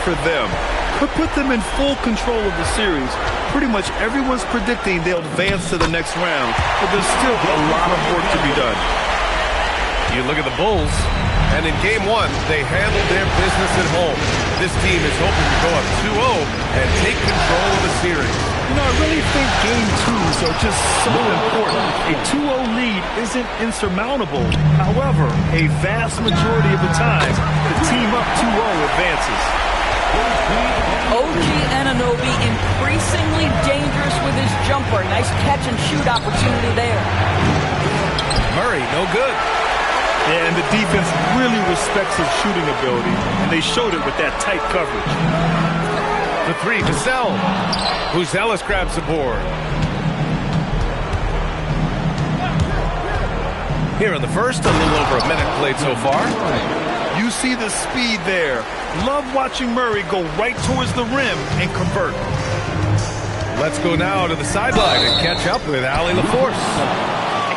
for them. Could put them in full control of the series. Pretty much everyone's predicting they'll advance to the next round, but there's still a lot of work to be done. You look at the Bulls, and in Game 1, they handled their business at home. This team is hoping to go up 2-0 and take control of the series. You know, I really think Game 2s are just so important. A 2-0 lead isn't insurmountable. However, a vast majority of the time, the team up 2-0 advances. OG Anunoby increasingly dangerous with his jumper. Nice catch and shoot opportunity there. Murray, no good. Yeah, and the defense really respects his shooting ability, and they showed it with that tight coverage. The three, Vassell. Ellis grabs the board. Here in the first, a little over a minute played so far. You see the speed there. Love watching Murray go right towards the rim and convert. Let's go now to the sideline and catch up with Allie LaForce.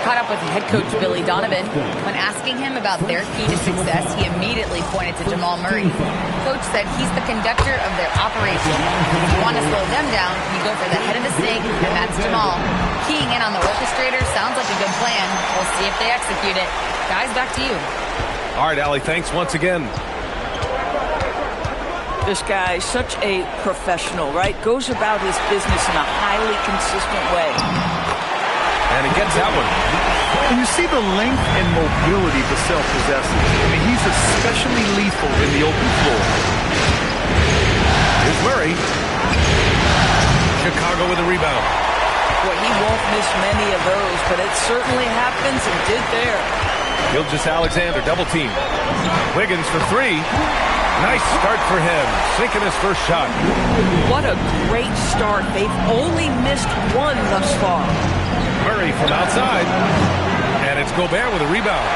Caught up with head coach Billy Donovan. When asking him about their key to success, he immediately pointed to Jamal Murray. Coach said he's the conductor of their operation. If you want to slow them down, you go for the head of the snake, and that's Jamal. Keying in on the orchestrator sounds like a good plan. We'll see if they execute it. Guys, back to you. All right, Allie, thanks once again. This guy, such a professional, right? Goes about his business in a highly consistent way. And he gets that one. And you see the length and mobility Vassell possesses. I mean, he's especially lethal in the open floor. Here's Murray. Chicago with a rebound. Boy, he won't miss many of those, but it certainly happens and did there. Gilgeous-Alexander, double team. Wiggins for three. Nice start for him. Sinking his first shot. What a great start. They've only missed one thus far. Murray from outside. And it's Gobert with a rebound.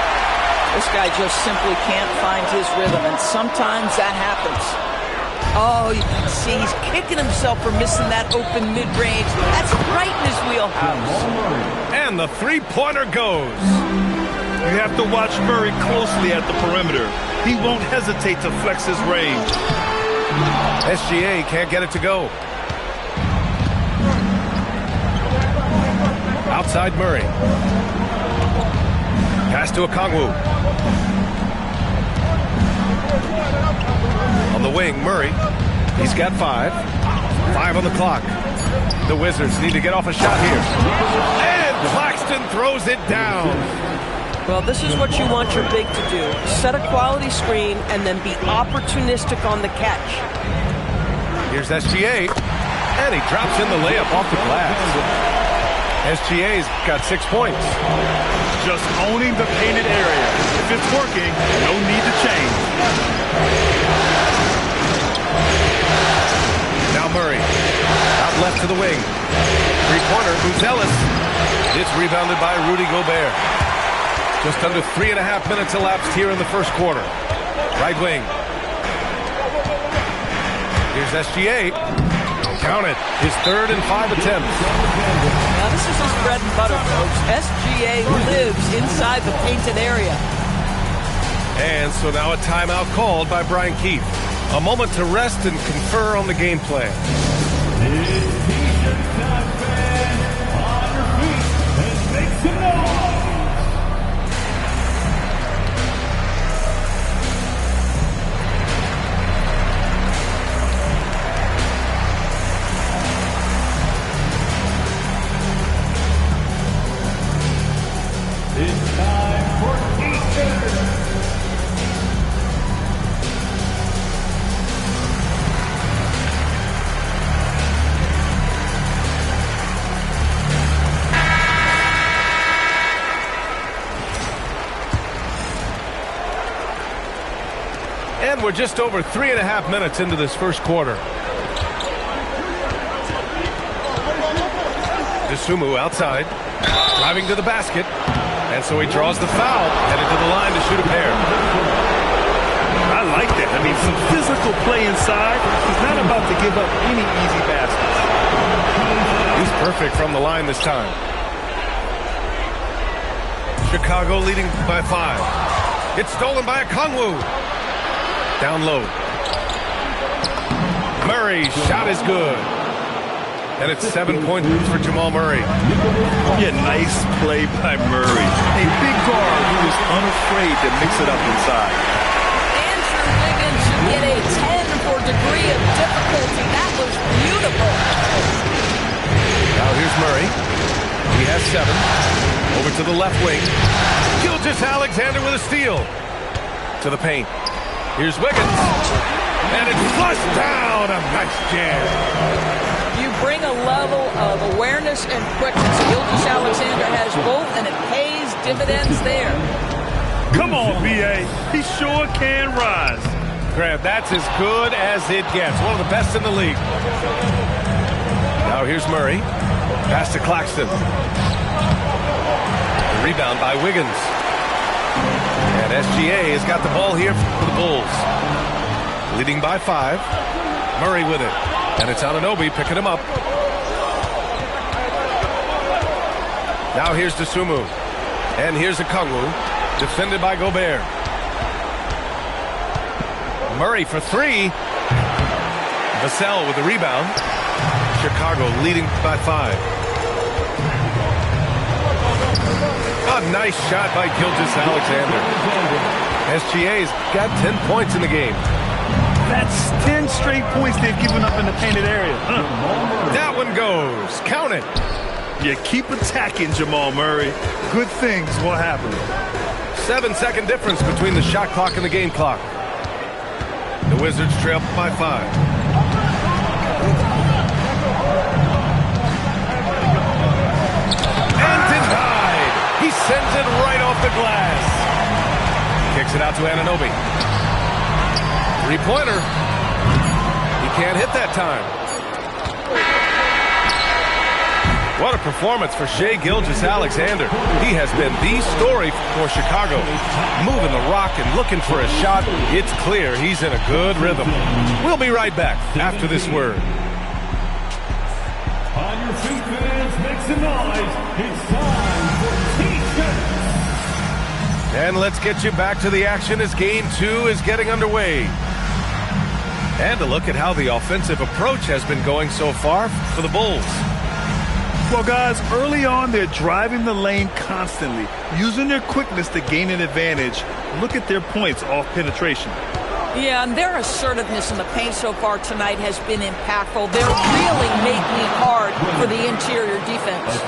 This guy just simply can't find his rhythm, and sometimes that happens. Oh, you can see he's kicking himself for missing that open mid-range. That's right in his wheelhouse. And the three-pointer goes. You have to watch Murray closely at the perimeter. He won't hesitate to flex his range. SGA can't get it to go. Outside Murray. Pass to Okongwu. On the wing, Murray. He's got five. 5 on the clock. The Wizards need to get off a shot here. And Claxton throws it down. Well, this is what you want your big to do. Set a quality screen and then be opportunistic on the catch. Here's SGA. And he drops in the layup off the glass. SGA's got 6 points. Just owning the painted area. If it's working, no need to change. Now Murray. Out left to the wing. Three-pointer, Ellis. It's rebounded by Rudy Gobert. Just under 3.5 minutes elapsed here in the first quarter. Right wing. Here's SGA. Count it. His 3rd and 5 attempts. Now this is his bread and butter, folks. SGA lives inside the painted area. And so now a timeout called by Brian Keefe. A moment to rest and confer on the game plan. And we're just over 3.5 minutes into this first quarter. DeSumo outside, driving to the basket, and so he draws the foul, headed to the line to shoot a pair. I like that. I mean, some physical play inside. He's not about to give up any easy baskets. He's perfect from the line this time. Chicago leading by 5. It's stolen by Okongwu. Down low. Murray's shot is good. And it's 7 points for Jamal Murray. Yeah, nice play by Murray. A big guard who was unafraid to mix it up inside. Andrew Wiggins should get a 10 for degree of difficulty. That was beautiful. Now here's Murray. He has 7. Over to the left wing. Gilgeous-Alexander with a steal. To the paint. Here's Wiggins. And it's flushed down. A nice jam. You bring a level of awareness and quickness. Gilgeous-Alexander has both, and it pays dividends there. Come on, B.A. He sure can rise. Graham, that's as good as it gets. One of the best in the league. Now here's Murray. Pass to Claxton. The rebound by Wiggins. And SGA has got the ball here for the Bulls. Leading by 5. Murray with it. And it's Anunoby picking him up. Now here's Dosunmu. And here's Okongwu. Defended by Gobert. Murray for 3. Vassell with the rebound. Chicago leading by 5. A nice shot by Gilgeous-Alexander. SGA's got 10 points in the game. That's 10 straight points they've given up in the painted area. That one goes. Count it. You keep attacking, Jamal Murray. Good things will happen. 7-second difference between the shot clock and the game clock. The Wizards trail by 5. And denied. He sends it right off the glass. Kicks it out to Anunoby. Three-pointer. He can't hit that time. What a performance for Shai Gilgeous-Alexander. He has been the story for Chicago. Moving the rock and looking for a shot. It's clear he's in a good rhythm. We'll be right back after this word. On your feet, fans, make some noise. It's time for T-shirts. And let's get you back to the action as Game 2 is getting underway. And a look at how the offensive approach has been going so far for the Bulls. Well, guys, early on, they're driving the lane constantly, using their quickness to gain an advantage. Look at their points off penetration. Yeah, and their assertiveness in the paint so far tonight has been impactful. They're really making it hard for the interior defense.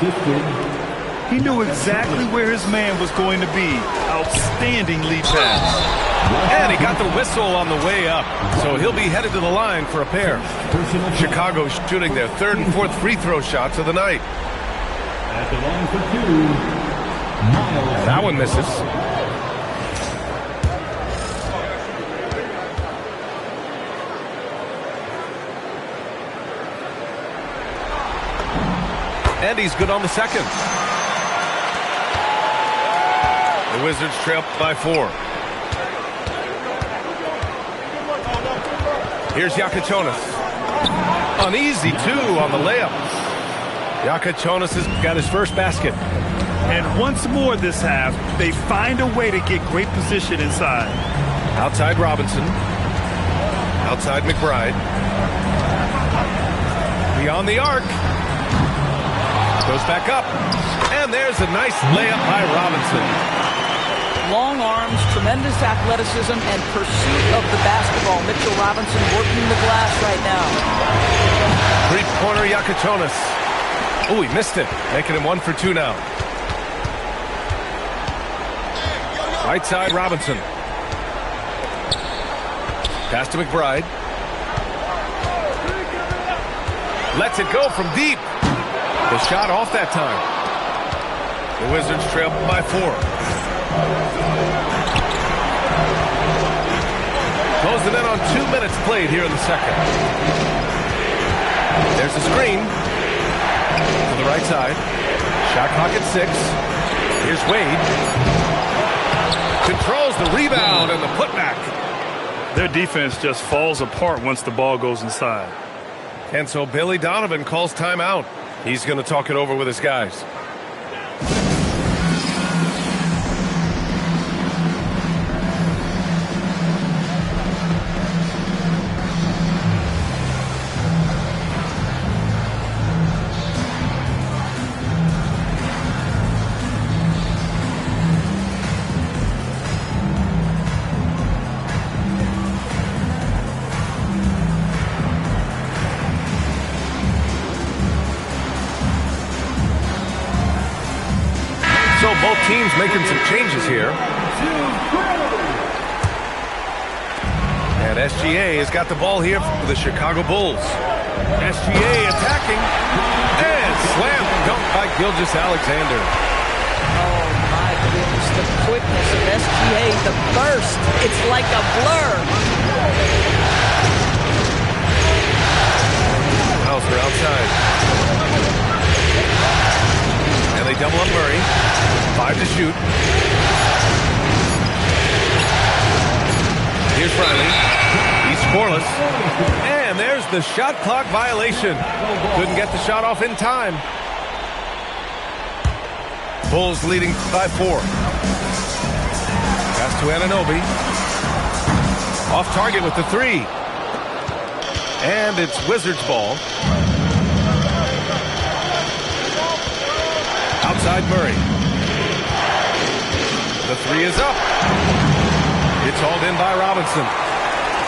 He knew exactly where his man was going to be. Outstanding lead pass. And he got the whistle on the way up, so he'll be headed to the line for a pair. Chicago shooting their 3rd and 4th free throw shots of the night. At the line for 2, Miles. That one misses. And he's good on the second. The Wizards trail by 4. Here's Yakachonis. Uneasy, too, on the layup. Yakachonis has got his first basket. And once more this half, they find a way to get great position inside. Outside Robinson. Outside McBride. Beyond the arc. Goes back up. And there's a nice layup by Robinson. Long arms, tremendous athleticism, and pursuit of the basketball. Mitchell Robinson working the glass right now. Three-pointer Yakachonis. Oh, he missed it. Making him 1 for 2 now. Right side Robinson. Pass to McBride. Lets it go from deep. The shot off that time. The Wizards trail by 4. Closing in on 2 minutes played here in the second. There's the screen. To the right side. Shot clock at 6. Here's Wade. Controls the rebound and the putback. Their defense just falls apart once the ball goes inside. And so Billy Donovan calls timeout. He's going to talk it over with his guys. Both teams making some changes here. And SGA has got the ball here for the Chicago Bulls. SGA attacking. And slam dunk by Gilgeous-Alexander. Oh, my goodness. The quickness of SGA, the burst. It's like a blur. Hauser outside. And they double up Murray. 5 to shoot. Here's Riley. He's scoreless. And there's the shot clock violation. Couldn't get the shot off in time. Bulls leading by 4. Pass to Anunoby. Off target with the 3. And it's Wizards ball. Outside Murray. The 3 is up. It's hauled in by Robinson.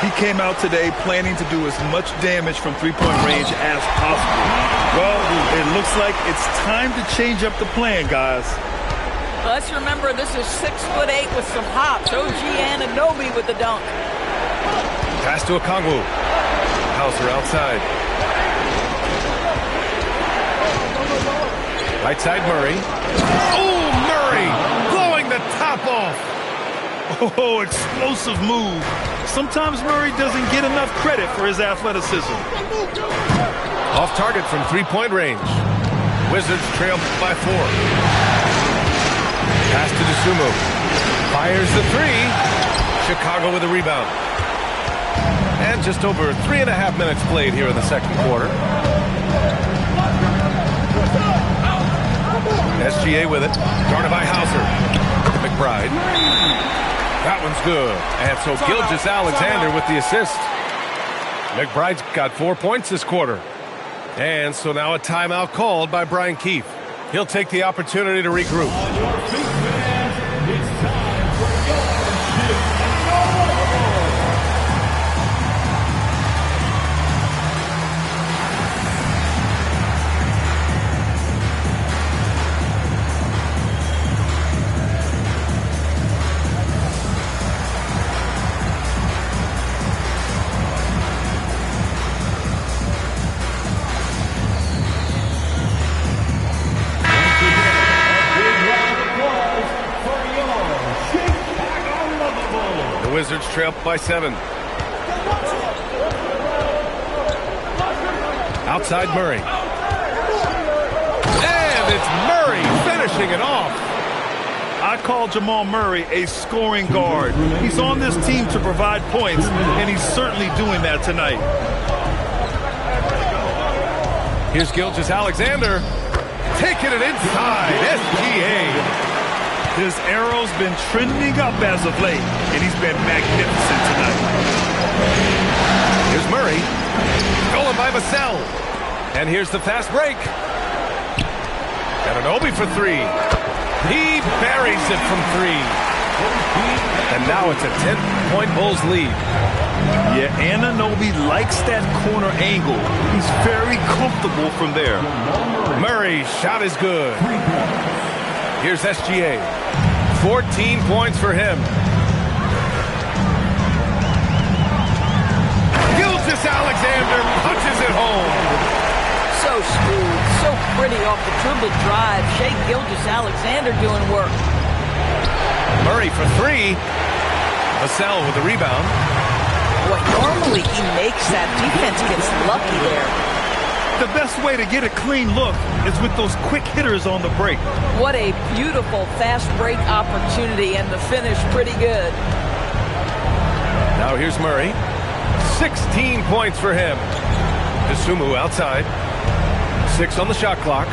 He came out today planning to do as much damage from three-point range as possible. Well, it looks like it's time to change up the plan, guys. Let's remember this is 6'8" with some hops. OG Anunoby with the dunk. Pass to Okongwu. Hauser outside. Right side Murray. Oh, Murray blowing the top off. Oh, explosive move. Sometimes Murray doesn't get enough credit for his athleticism. Off target from three-point range. Wizards trail by 4. Pass to DeSumo. Fires the 3. Chicago with a rebound. And just over 3.5 minutes played here in the second quarter. SGA with it. Guarded by Hauser. McBride. That one's good. And so Gilgeous-Alexander with the assist. McBride's got 4 points this quarter. And so now a timeout called by Brian Keefe. He'll take the opportunity to regroup. Wizards trail by 7. Outside Murray. And it's Murray finishing it off. I call Jamal Murray a scoring guard. He's on this team to provide points, and he's certainly doing that tonight. Here's Gilgeous-Alexander taking it inside. SGA. His arrow's been trending up as of late, and he's been magnificent tonight. Here's Murray. Stolen by Vassell. And here's the fast break. Anunoby for 3. He buries it from 3. And now it's a 10-point Bulls lead. Yeah, Anunoby likes that corner angle. He's very comfortable from there. Murray's shot is good. Here's SGA. 14 points for him. Gilgeous-Alexander punches it home. So smooth, so pretty off the dribble drive. Shai Gilgeous-Alexander doing work. Murray for 3. Vassell with the rebound. Boy, normally he makes that. Defense gets lucky there. The best way to get a clean look is with those quick hitters on the break. What a beautiful fast break opportunity, and the finish pretty good. Now here's Murray. 16 points for him. DeSumo outside. 6 on the shot clock.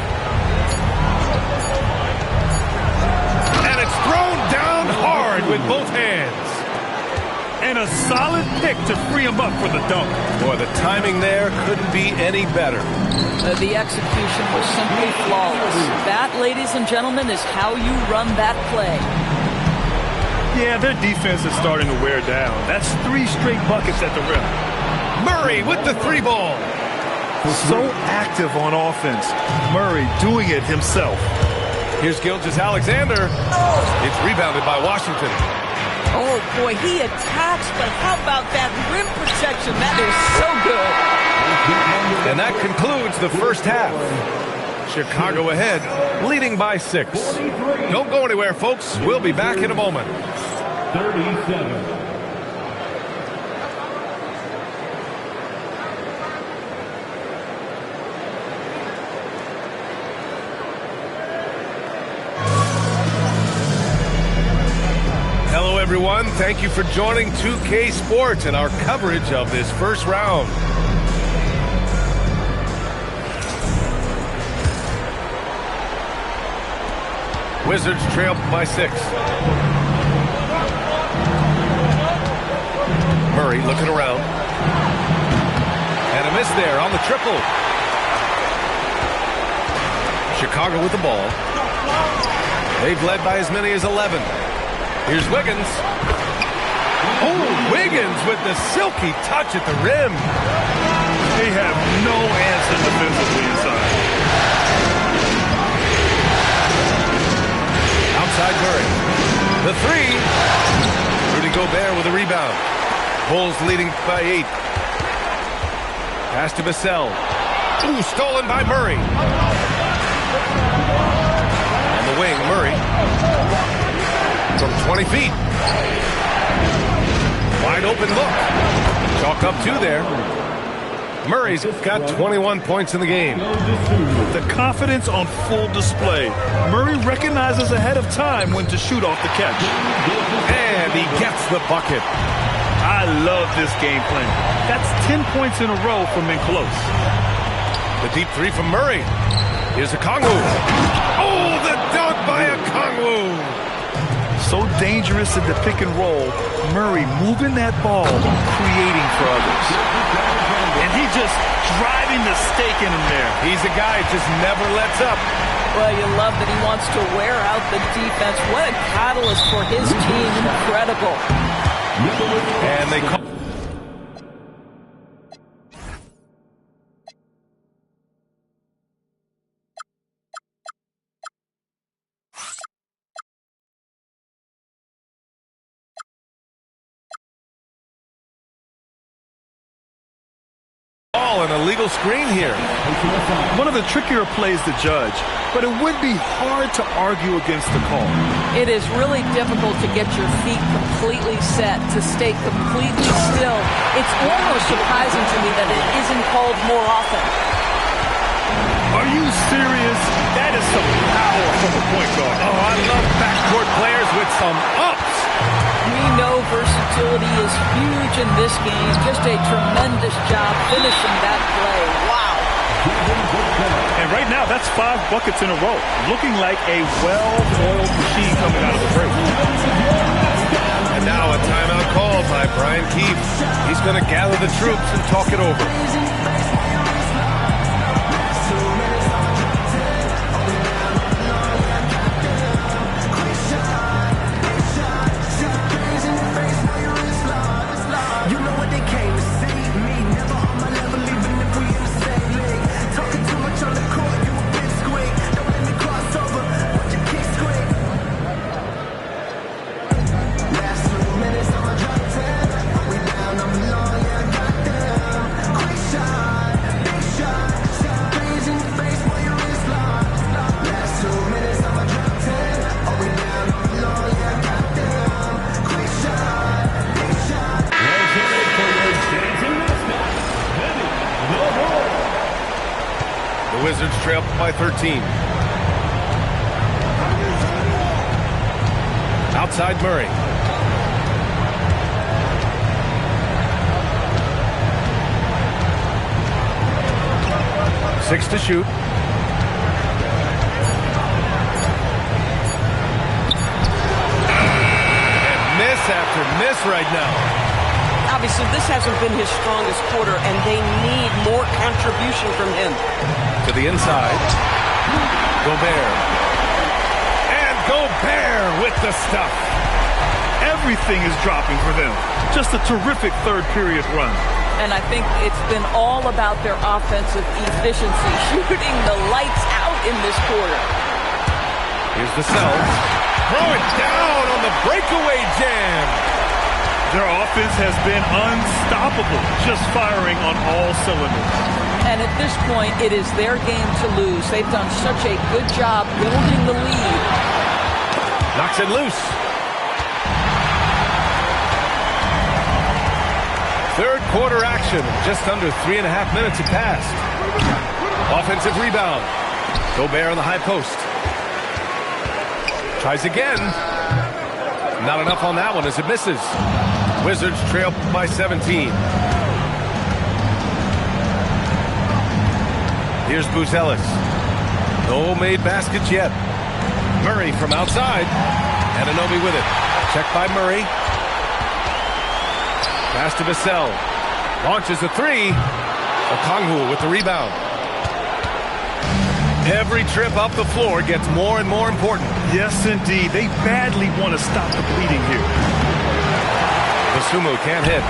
And it's thrown down hard with both hands. And a solid pick to free him up for the dunk. Boy, the timing there couldn't be any better. The execution was simply flawless. That, ladies and gentlemen, is how you run that play. Yeah, their defense is starting to wear down. That's 3 straight buckets at the rim. Murray with the 3 ball. So active on offense. Murray doing it himself. Here's Gilgeous-Alexander. It's rebounded by Washington. Oh, boy, he attacks, but how about that rim protection? That is so good. And that concludes the first half. Chicago ahead, leading by 6. Don't go anywhere, folks. We'll be back in a moment. 37. Hello, everyone. Thank you for joining 2K Sports and our coverage of this first round. Wizards trail by 6. Murray looking around. And a miss there on the triple. Chicago with the ball. They've led by as many as 11. Here's Wiggins. Oh, Wiggins with the silky touch at the rim. They have no answer defensively inside. Outside Murray. The 3. Rudy Gobert with a rebound. Bulls leading by 8. Pass to Vassell. Ooh, stolen by Murray. On the wing, Murray. From 20 feet. Wide open look. Chalk up 2 there. Murray's got 21 points in the game. The confidence on full display. Murray recognizes ahead of time when to shoot off the catch. And he gets the bucket. I love this game plan. That's 10 points in a row from in close. The deep 3 from Murray. Here's Okongwu. Oh, the dunk by Okongwu. So dangerous in the pick and roll. Murray moving that ball, creating for others. And he just driving the stake in him there. He's a guy who just never lets up. Well, you love that he wants to wear out the defense. What a catalyst for his team. Incredible. And they call. An illegal screen here. One of the trickier plays to judge, but it would be hard to argue against the call. It is really difficult to get your feet completely set, to stay completely still. It's almost surprising to me that it isn't called more often. Are you serious? That is some power from a point guard. Oh, I love backcourt players with some ups. We know versatility is huge in this game. Just a tremendous job finishing that play. Wow. And right now, that's 5 buckets in a row. Looking like a well-oiled machine coming out of the break. And now a timeout called by Brian Keefe. He's going to gather the troops and talk it over. Wizards trail by 13. Outside Murray. Six to shoot. And miss after miss right now. Obviously, this hasn't been his strongest quarter, and they need more contribution from him. To the inside. Gobert. And Gobert with the stuff. Everything is dropping for them. Just a terrific third period run. And I think it's been all about their offensive efficiency, shooting the lights out in this quarter. Here's Vassell. Throw it down on the breakaway jam. Their offense has been unstoppable, just firing on all cylinders. And at this point, it is their game to lose. They've done such a good job building the lead. Knocks it loose. Third quarter action. Just under 3.5 minutes have passed. Offensive rebound. Gobert on the high post. Tries again. Not enough on that one as it misses. Wizards trail by 17. Here's Buzelis. No made baskets yet. Murray from outside. Anunoby with it. Check by Murray. Pass to Vassell. Launches a three. Okongwu with the rebound. Every trip up the floor gets more and more important. Yes, indeed. They badly want to stop the bleeding here. Masumu can't hit.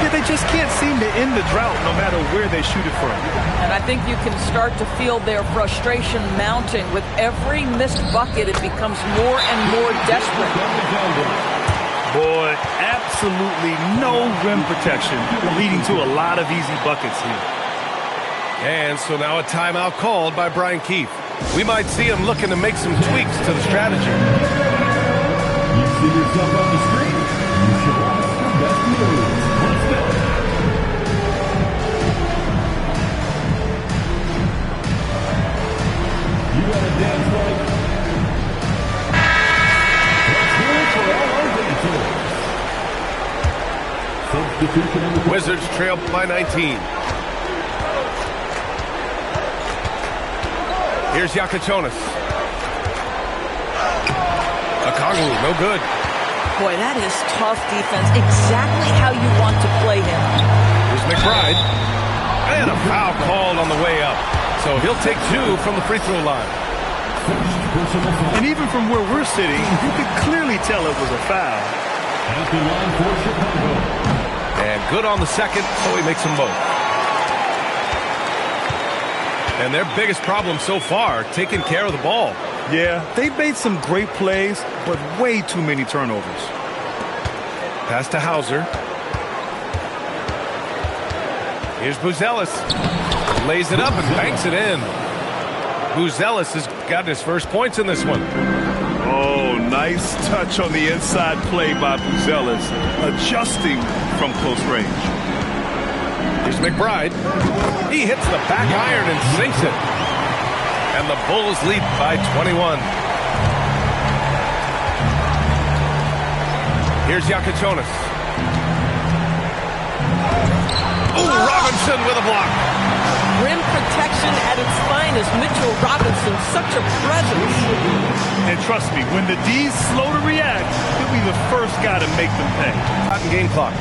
Yeah, they just can't seem to end the drought no matter where they shoot it from. And I think you can start to feel their frustration mounting. With every missed bucket, it becomes more and more desperate. Boy, absolutely no rim protection, leading to a lot of easy buckets here. And so now a timeout called by Brian Keefe. We might see him looking to make some tweaks to the strategy. You see yourself on the screen. You should watch the best moves. Let's go. You gotta dance like. Let's do it for all our dancers. Substitution. Wizards trail by 19. Here's Yakachonis. Okongwu, no good. Boy, that is tough defense. Exactly how you want to play him. Here's McBride. And a foul called on the way up. So he'll take two from the free throw line. And even from where we're sitting, you could clearly tell it was a foul. At the line for Chicago. And good on the second, so he makes them both. And their biggest problem so far, taking care of the ball. Yeah, they've made some great plays, but way too many turnovers. Pass to Hauser. Here's Buzelis. Lays it up and banks it in. Buzelis has gotten his first points in this one. Oh, nice touch on the inside play by Buzelis, adjusting from close range. Here's McBride. He hits the back iron and sinks it. And the Bulls lead by 21. Here's Yakachonis. Oh, Robinson with a block. Rim protection at its finest. Mitchell Robinson, such a presence. And trust me, when the D's slow to react, he'll be the first guy to make them pay. Hot in game clocks.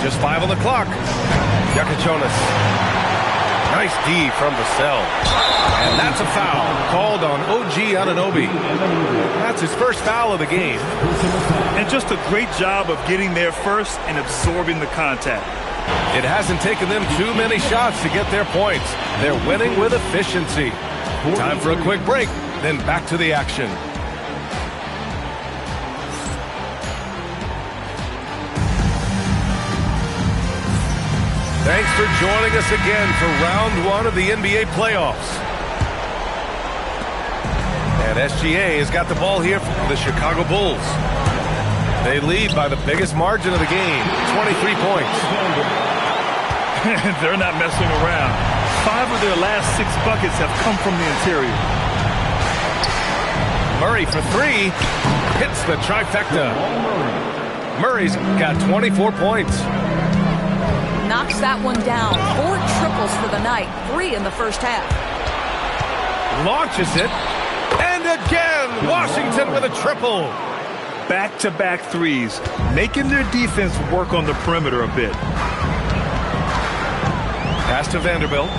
Just 5 on the clock. Yakachonis. Nice D from Vassell. And that's a foul called on OG Anunoby. That's his first foul of the game. And just a great job of getting there first and absorbing the contact. It hasn't taken them too many shots to get their points. They're winning with efficiency. Time for a quick break, then back to the action. Thanks for joining us again for round one of the NBA playoffs. And SGA has got the ball here for the Chicago Bulls. They lead by the biggest margin of the game, 23 points. They're not messing around. 5 of their last 6 buckets have come from the interior. Murray for 3. Hits the trifecta. Murray's got 24 points. Knocks that one down. 4 triples for the night. 3 in the first half. Launches it. And again, Washington with a triple. Back-to-back threes, making their defense work on the perimeter a bit. Pass to Vanderbilt.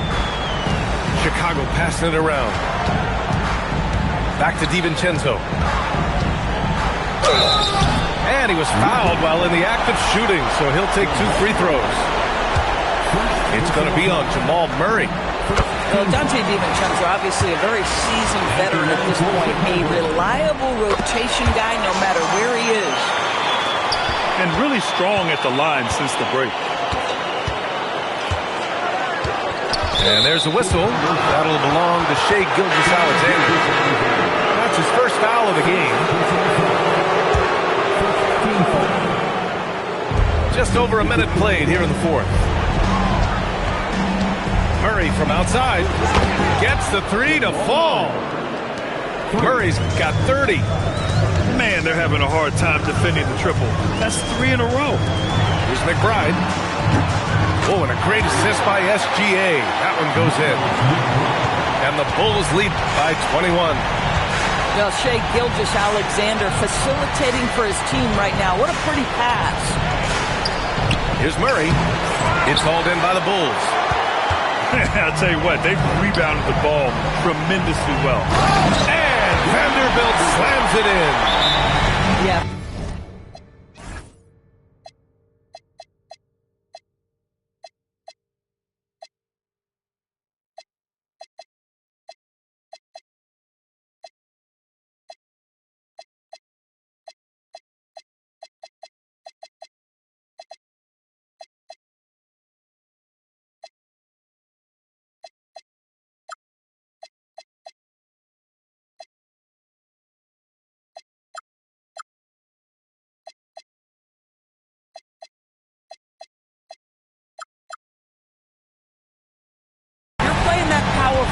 Chicago passing it around. Back to DiVincenzo. And he was fouled while in the act of shooting, so he'll take 2 free throws. It's going to be on Jamal Murray. Well, Dante DiVincenzo, obviously a very seasoned veteran at this point. A reliable rotation guy no matter where he is. And really strong at the line since the break. And there's a whistle. That'll belong to Shai Gilgeous-Alexander. That's his first foul of the game. Just over a minute played here in the fourth. Murray from outside gets the three to fall. Murray's got 30. Man, they're having a hard time defending the triple. That's 3 in a row. Here's McBride. Oh, and a great assist by SGA. That one goes in. And the Bulls lead by 21. Well, Shai Gilgeous-Alexander facilitating for his team right now. What a pretty pass. Here's Murray. It's hauled in by the Bulls. I'll tell you what, they've rebounded the ball tremendously well. And Vanderbilt slams it in. Yeah.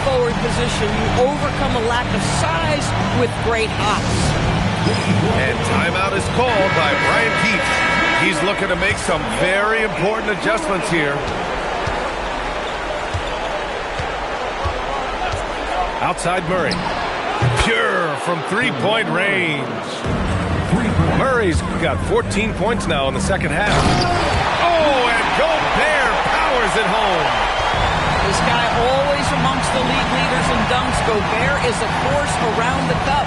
Forward position, you overcome a lack of size with great hops. And timeout is called by Brian Keefe. He's looking to make some very important adjustments here. Outside Murray. Pure from three-point range. Murray's got 14 points now in the second half. Oh, and Gobert powers it home. This guy always amongst the league leaders in dunks. Gobert is a force around the cup.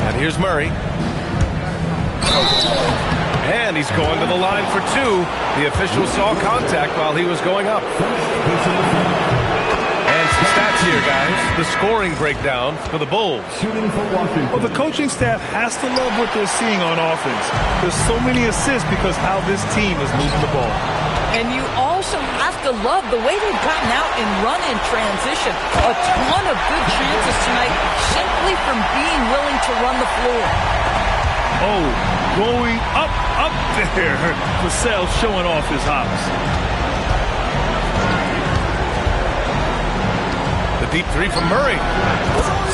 And here's Murray. And he's going to the line for two. The official saw contact while he was going up. And some stats here, guys. The scoring breakdown for the Bulls. Well, the coaching staff has to love what they're seeing on offense. There's so many assists because how this team is moving the ball. And you also have to love the way they've gotten out and run in transition. A ton of good chances tonight simply from being willing to run the floor. Oh, going up there. Vassell showing off his hops. The deep three from Murray.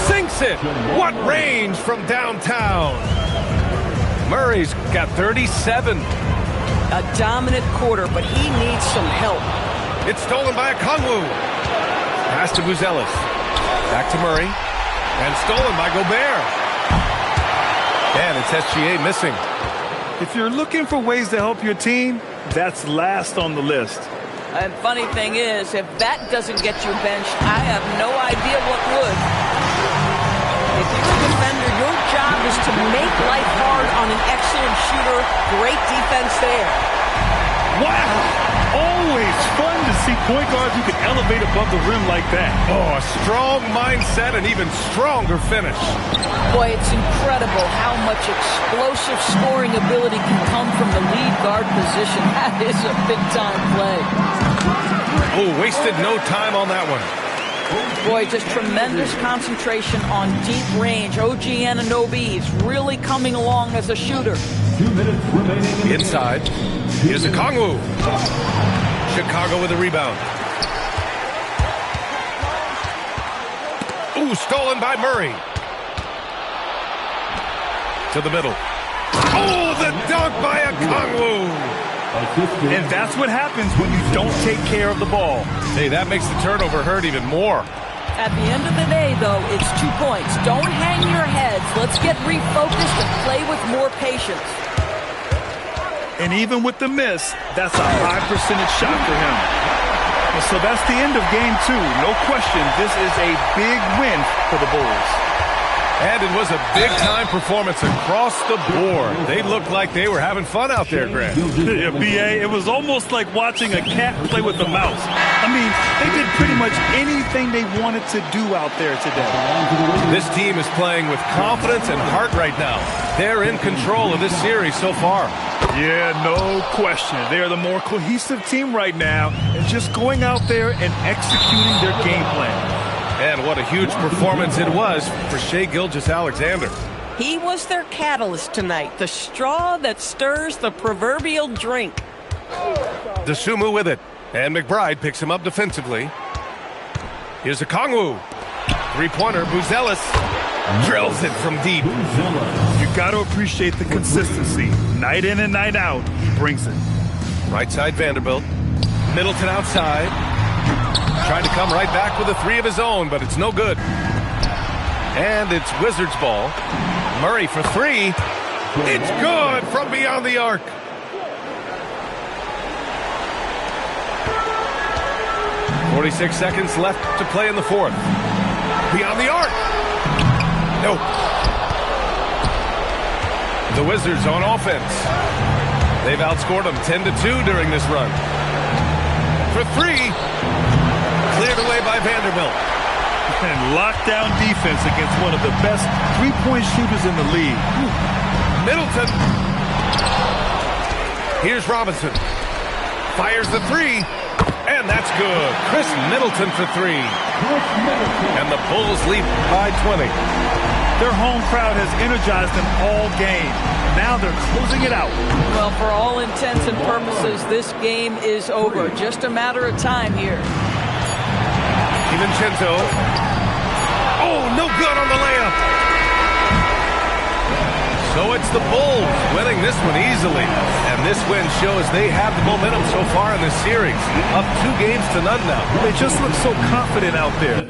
Sinks it. What range from downtown. Murray's got 37. A dominant quarter, but he needs some help. It's stolen by Okongwu. Pass to Buzelis. Back to Murray. And stolen by Gobert. And it's SGA missing. If you're looking for ways to help your team, that's last on the list. And funny thing is, if that doesn't get you benched, I have no idea what would. If you're a defender, your job is to make life hard on an excellent shooter. Great defense there. Wow! Always fun to see point guards who can elevate above the rim like that. Oh, a strong mindset and even stronger finish. Boy, it's incredible how much explosive scoring ability can come from the lead guard position. That is a big-time play. Oh, wasted no time on that one. Boy, just tremendous concentration on deep range. OG Anunoby is really coming along as a shooter. 2 minutes remaining. Inside. Here's Okongwu. Chicago with a rebound. Ooh, stolen by Murray. To the middle. Oh, the dunk by Okongwu. And that's what happens when you don't take care of the ball. Hey, that makes the turnover hurt even more. At the end of the day, though, it's 2 points. Don't hang your heads. Let's get refocused and play with more patience. And even with the miss, that's a high percentage shot for him. And so that's the end of game 2. No question, this is a big win for the Bulls. And it was a big-time performance across the board. They looked like they were having fun out there, Grant. Yeah, B.A., it was almost like watching a cat play with a mouse. I mean, they did pretty much anything they wanted to do out there today. This team is playing with confidence and heart right now. They're in control of this series so far. Yeah, no question. They are the more cohesive team right now and just going out there and executing their game plan. And what a huge performance it was for Shai Gilgeous-Alexander. He was their catalyst tonight, the straw that stirs the proverbial drink. DeSumo with it, and McBride picks him up defensively. Here's a Kongwu. Three-pointer, Buzelis drills it from deep. You got to appreciate the consistency. Night in and night out, he brings it. Right side Vanderbilt. Middleton outside. Trying to come right back with a three of his own, but it's no good. And it's Wizards ball. Murray for three. It's good from beyond the arc. .46 seconds left to play in the fourth. Beyond the arc. Nope. The Wizards on offense. They've outscored them 10-2 during this run. For three. Cleared away by Vanderbilt. And lockdown defense against one of the best three-point shooters in the league. Middleton. Here's Robinson. Fires the three. And that's good. Chris Middleton for three. And the Bulls lead by 20. Their home crowd has energized them all game. Now they're closing it out. Well, for all intents and purposes, this game is over. Just a matter of time here. DiVincenzo. Oh, no good on the layup. So it's the Bulls winning this one easily. And this win shows they have the momentum so far in this series. Up 2-0 now. They just look so confident out there.